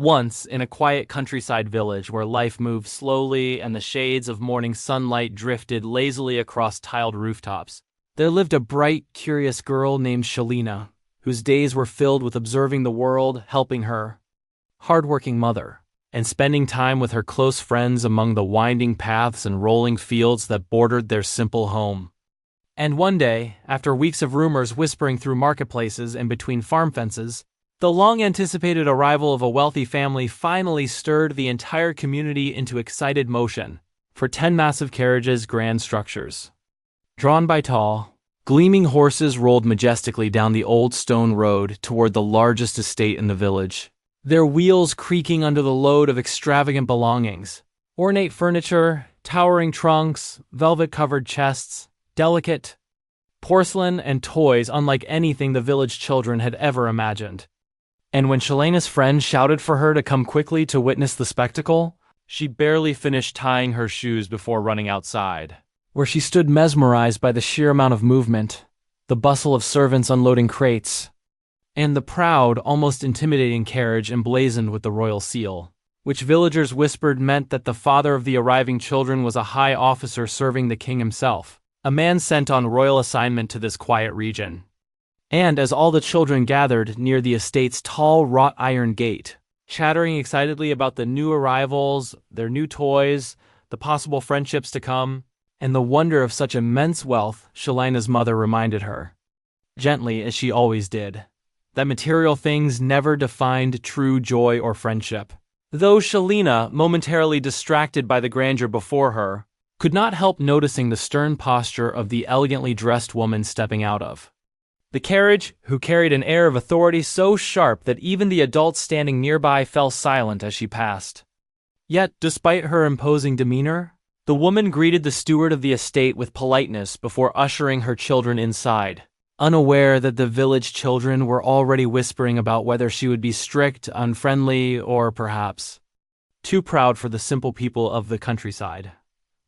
Once, in a quiet countryside village where life moved slowly and the shades of morning sunlight drifted lazily across tiled rooftops, there lived a bright, curious girl named Shelina, whose days were filled with observing the world, helping her hardworking mother, and spending time with her close friends among the winding paths and rolling fields that bordered their simple home. And one day, after weeks of rumors whispering through marketplaces and between farm fences, the long-anticipated arrival of a wealthy family finally stirred the entire community into excited motion for 10 massive carriages, grand structures. Drawn by tall, gleaming horses rolled majestically down the old stone road toward the largest estate in the village, their wheels creaking under the load of extravagant belongings. Ornate furniture, towering trunks, velvet-covered chests, delicate porcelain, and toys unlike anything the village children had ever imagined. And when Shelina's friend shouted for her to come quickly to witness the spectacle, she barely finished tying her shoes before running outside, where she stood mesmerized by the sheer amount of movement, the bustle of servants unloading crates, and the proud, almost intimidating carriage emblazoned with the royal seal, which villagers whispered meant that the father of the arriving children was a high officer serving the king himself, a man sent on royal assignment to this quiet region. And as all the children gathered near the estate's tall wrought iron gate, chattering excitedly about the new arrivals, their new toys, the possible friendships to come, and the wonder of such immense wealth, Shelina's mother reminded her, gently as she always did, that material things never defined true joy or friendship. Though Shelina, momentarily distracted by the grandeur before her, could not help noticing the stern posture of the elegantly dressed woman stepping out of the carriage, who carried an air of authority so sharp that even the adults standing nearby fell silent as she passed. Yet, despite her imposing demeanor, the woman greeted the steward of the estate with politeness before ushering her children inside, unaware that the village children were already whispering about whether she would be strict, unfriendly, or perhaps too proud for the simple people of the countryside,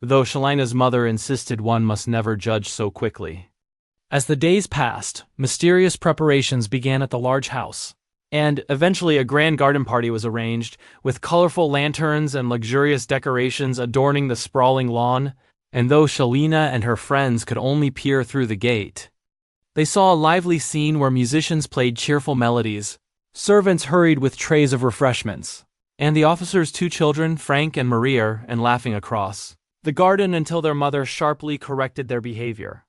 though Shelina's mother insisted one must never judge so quickly. As the days passed, mysterious preparations began at the large house, and eventually a grand garden party was arranged, with colorful lanterns and luxurious decorations adorning the sprawling lawn, and though Shelina and her friends could only peer through the gate, they saw a lively scene where musicians played cheerful melodies, servants hurried with trays of refreshments, and the officer's two children, Frank and Maria, and laughing across the garden until their mother sharply corrected their behavior,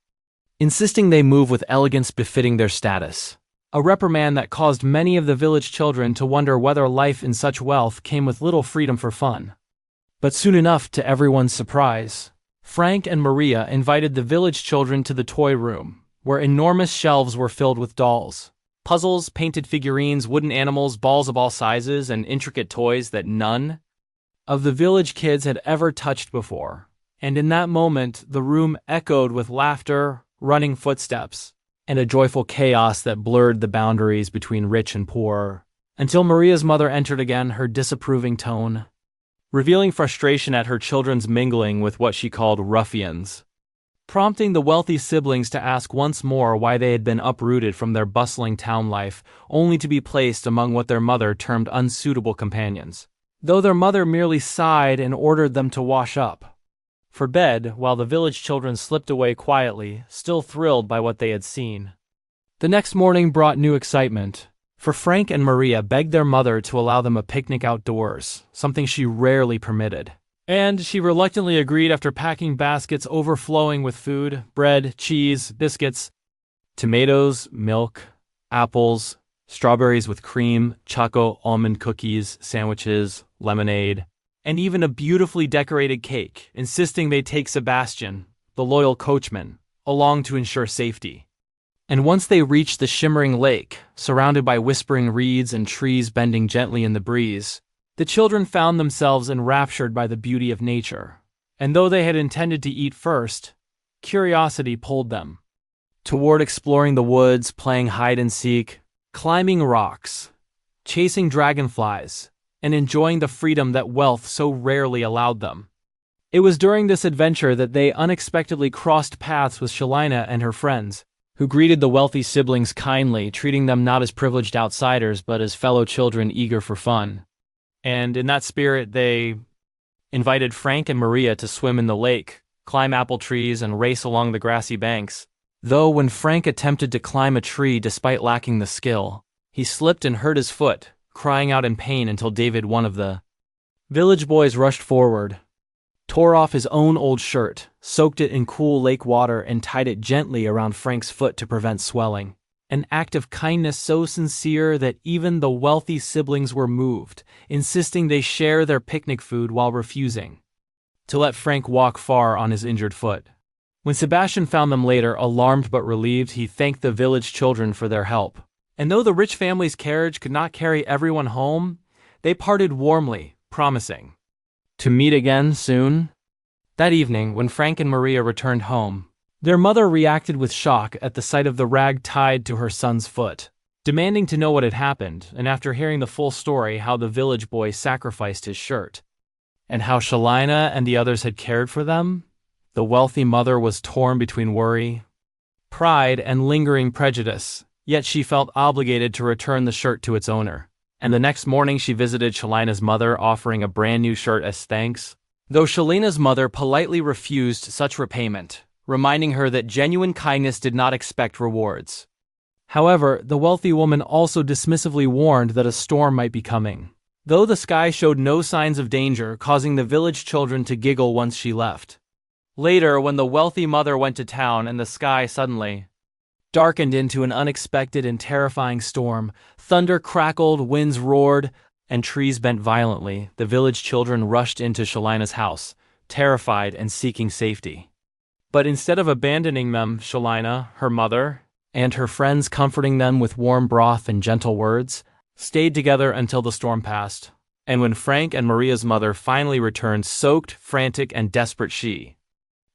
insisting they move with elegance befitting their status, a reprimand that caused many of the village children to wonder whether life in such wealth came with little freedom for fun. But soon enough, to everyone's surprise, Frank and Maria invited the village children to the toy room, where enormous shelves were filled with dolls, puzzles, painted figurines, wooden animals, balls of all sizes, and intricate toys that none of the village kids had ever touched before. And in that moment, the room echoed with laughter, running footsteps, and a joyful chaos that blurred the boundaries between rich and poor, until Maria's mother entered again, her disapproving tone, revealing frustration at her children's mingling with what she called ruffians, prompting the wealthy siblings to ask once more why they had been uprooted from their bustling town life, only to be placed among what their mother termed unsuitable companions, though their mother merely sighed and ordered them to wash up for bed, while the village children slipped away quietly, still thrilled by what they had seen. The next morning brought new excitement, for Frank and Maria begged their mother to allow them a picnic outdoors, something she rarely permitted. And she reluctantly agreed after packing baskets overflowing with food, bread, cheese, biscuits, tomatoes, milk, apples, strawberries with cream, choco almond cookies, sandwiches, lemonade, and even a beautifully decorated cake, insisting they take Sebastian, the loyal coachman, along to ensure safety. And once they reached the shimmering lake, surrounded by whispering reeds and trees bending gently in the breeze, the children found themselves enraptured by the beauty of nature. And though they had intended to eat first, curiosity pulled them toward exploring the woods, playing hide and seek, climbing rocks, chasing dragonflies, and enjoying the freedom that wealth so rarely allowed them. It was during this adventure that they unexpectedly crossed paths with Shelina and her friends, who greeted the wealthy siblings kindly, treating them not as privileged outsiders but as fellow children eager for fun. And in that spirit, they invited Frank and Maria to swim in the lake, climb apple trees, and race along the grassy banks. Though when Frank attempted to climb a tree despite lacking the skill, he slipped and hurt his foot, crying out in pain until David, one of the village boys, rushed forward, tore off his own old shirt, soaked it in cool lake water, and tied it gently around Frank's foot to prevent swelling. An act of kindness so sincere that even the wealthy siblings were moved, insisting they share their picnic food while refusing to let Frank walk far on his injured foot. When Sebastian found them later, alarmed but relieved, he thanked the village children for their help. And though the rich family's carriage could not carry everyone home, they parted warmly, promising to meet again soon. That evening, when Frank and Maria returned home, their mother reacted with shock at the sight of the rag tied to her son's foot, demanding to know what had happened, and after hearing the full story, how the village boy sacrificed his shirt, and how Shelina and the others had cared for them, the wealthy mother was torn between worry, pride, and lingering prejudice, yet she felt obligated to return the shirt to its owner. And the next morning she visited Shelina's mother, offering a brand new shirt as thanks, though Shelina's mother politely refused such repayment, reminding her that genuine kindness did not expect rewards. However, the wealthy woman also dismissively warned that a storm might be coming, though the sky showed no signs of danger, causing the village children to giggle once she left. Later, when the wealthy mother went to town and the sky suddenly darkened into an unexpected and terrifying storm, thunder crackled, winds roared, and trees bent violently, the village children rushed into Shelina's house, terrified and seeking safety. But instead of abandoning them, Shelina, her mother, and her friends, comforting them with warm broth and gentle words, stayed together until the storm passed. And when Frank and Maria's mother finally returned, soaked, frantic, and desperate, she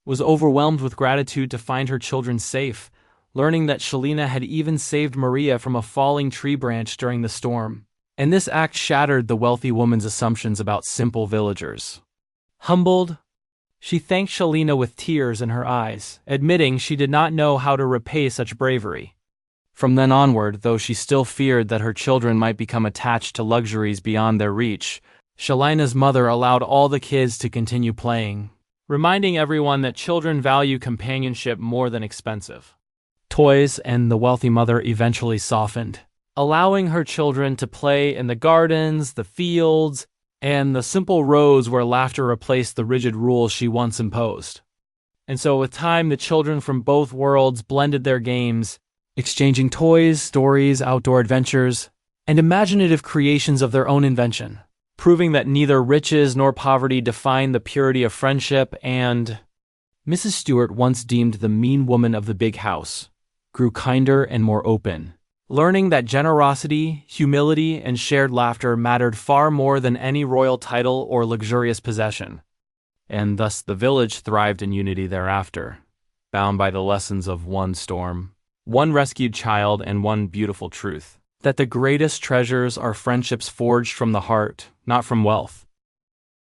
was overwhelmed with gratitude to find her children safe, learning that Shelina had even saved Maria from a falling tree branch during the storm. And this act shattered the wealthy woman's assumptions about simple villagers. Humbled, she thanked Shelina with tears in her eyes, admitting she did not know how to repay such bravery. From then onward, though she still feared that her children might become attached to luxuries beyond their reach, Shelina's mother allowed all the kids to continue playing, reminding everyone that children value companionship more than expensive toys, and the wealthy mother eventually softened, allowing her children to play in the gardens, the fields, and the simple roads where laughter replaced the rigid rules she once imposed. And so with time, the children from both worlds blended their games, exchanging toys, stories, outdoor adventures, and imaginative creations of their own invention, proving that neither riches nor poverty define the purity of friendship. And Mrs. Stewart, once deemed the mean woman of the big house, grew kinder and more open, learning that generosity, humility, and shared laughter mattered far more than any royal title or luxurious possession. And thus the village thrived in unity thereafter, bound by the lessons of one storm, one rescued child, and one beautiful truth, that the greatest treasures are friendships forged from the heart, not from wealth.